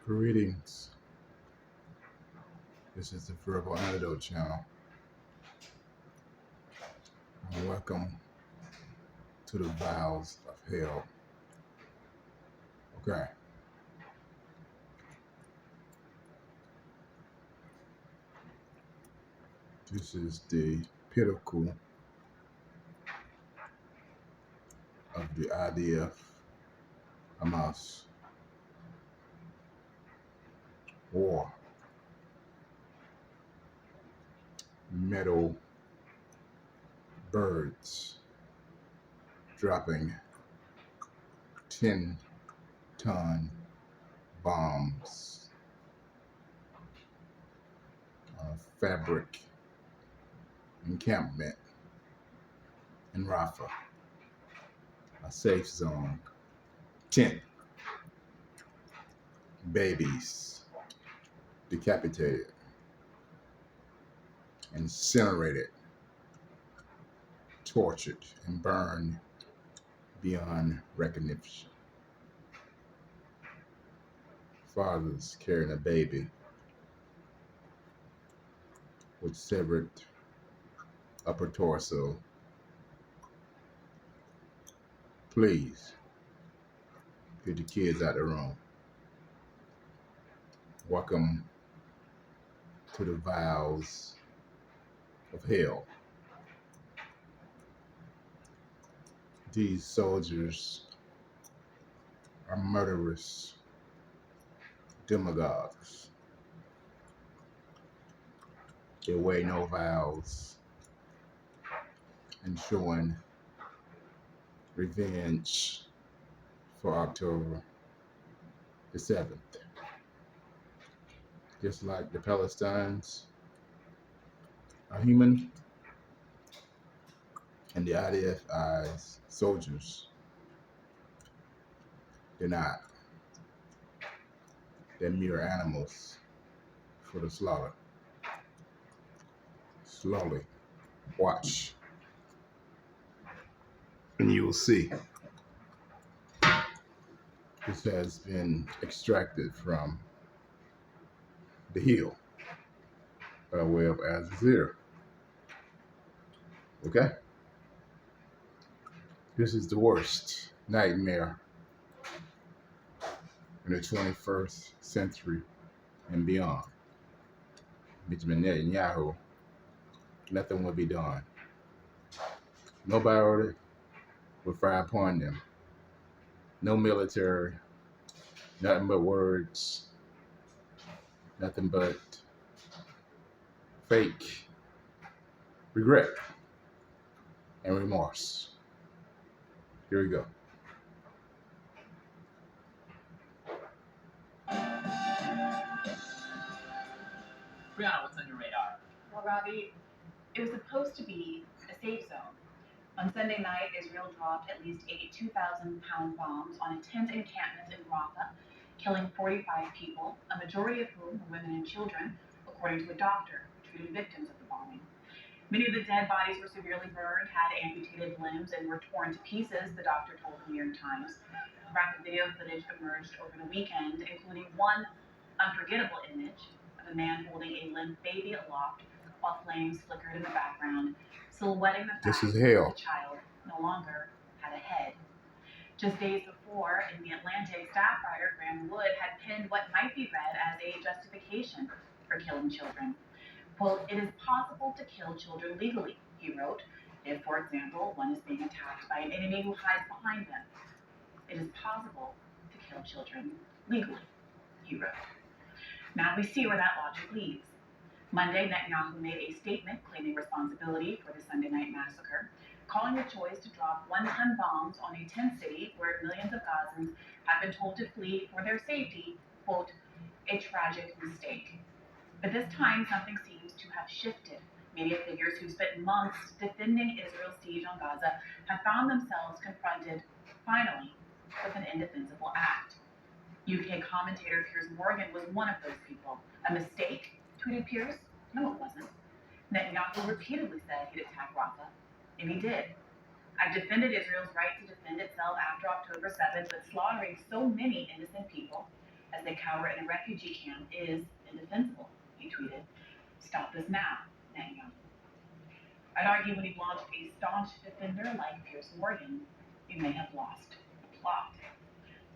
Greetings. This is the Verbal Antidote channel. And welcome to the vials of hell. Okay. This is the pinnacle of the IDF Hamas war. Metal birds dropping 10-ton bombs on a fabric encampment in RAFAH, a safe zone. 10 babies decapitated, incinerated, tortured, and burned beyond recognition. Fathers carrying a baby with severed upper torso. Please get the kids out of the room. Welcome to the vials of hell. These soldiers are murderous demagogues. They weigh no vows and showing revenge for October the 7th. Just like the Palestinians are human and the IDF soldiers, they're not. They're mere animals for the slaughter. Slowly, watch, and you will see. This has been extracted from the heel by way of Al Jazeera. Okay? This is the worst nightmare in the 21st century and beyond. Benjamin Netanyahu, nothing will be done. Nobody will fire upon them. No military, nothing but words, nothing but fake regret and remorse. Here we go. Brianna, what's on your radar? Well, Robbie, it was supposed to be a safe zone. On Sunday night, Israel dropped at least 8 2,000-pound bombs on a tent encampment in Rafah, killing 45 people, a majority of whom were women and children, according to a doctor who treated victims of the bombing. Many of the dead bodies were severely burned, had amputated limbs, and were torn to pieces, the doctor told the New York Times. Graphic video footage emerged over the weekend, including one unforgettable image of a man holding a limp baby aloft while flames flickered in the background, silhouetting the fact that the child no longer had a head. Just days before, in The Atlantic, staff writer Graham Wood had penned what might be read as a justification for killing children. Quote, "It is possible to kill children legally," he wrote, "if, for example, one is being attacked by an enemy who hides behind them. It is possible to kill children legally," he wrote. Now we see where that logic leads. Monday, Netanyahu made a statement claiming responsibility for the Sunday night massacre, calling the choice to drop 1-ton bombs on a tent city where millions of Gazans have been told to flee for their safety, quote, "a tragic mistake." But this time, something seems to have shifted. Media figures who spent months defending Israel's siege on Gaza have found themselves confronted, finally, with an indefensible act. UK commentator Piers Morgan was one of those people. "A mistake?" tweeted Piers. "No, it wasn't. Netanyahu repeatedly said he'd attack Rafah, and he did. I've defended Israel's right to defend itself after October 7th, but slaughtering so many innocent people as they cower in a refugee camp is indefensible, he tweeted. Stop this now, Netanyahu. I'd argue when you've launched a staunch defender like Piers Morgan, you may have lost the plot.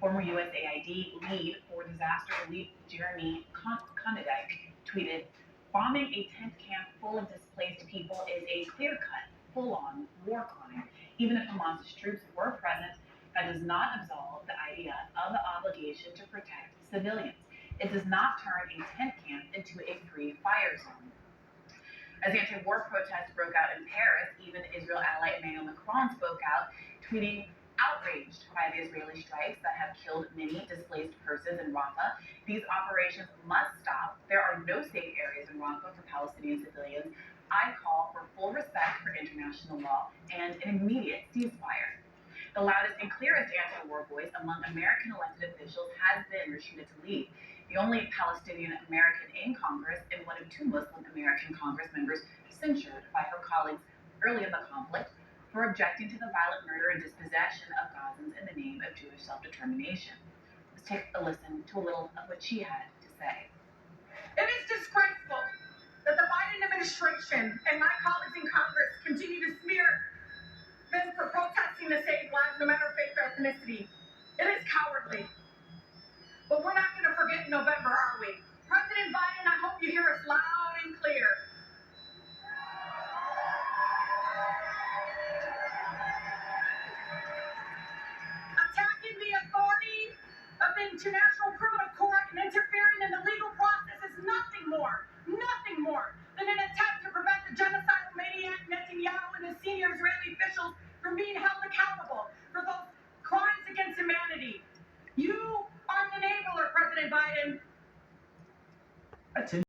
Former USAID lead for disaster relief Jeremy Konadek tweeted, bombing a tent camp full of displaced people is a clear-cut, full-on war crime. Even if Hamas's troops were present, that does not absolve the IDF of the obligation to protect civilians. It does not turn a tent camp into a free fire zone. As anti-war protests broke out in Paris, even Israel ally Emmanuel Macron spoke out, tweeting, outraged by the Israeli strikes that have killed many displaced persons in Rafah. These operations must stop. There are no safe areas in Rafah for Palestinian civilians. I call for full respect for international law and an immediate ceasefire. The loudest and clearest anti-war voice among American elected officials has been Rashida Tlaib, the only Palestinian American in Congress and one of two Muslim American Congress members censured by her colleagues early in the conflict for objecting to the violent murder and dispossession of Gazans in the name of Jewish self-determination. Let's take a listen to a little of what she had to say. It is disgraceful that the Biden administration and my colleagues in Congress continue to smear men for protesting to save lives no matter faith or ethnicity. It is cowardly. But we're not going to forget in November, are we? President Biden, I hope you hear us loud and clear. Attacking the authority of the International Criminal Court and interfering in the legal process is nothing more than an attempt to prevent the genocidal maniac Netanyahu and his senior Israeli officials from being held accountable for those crimes against humanity. You are an enabler, President Biden.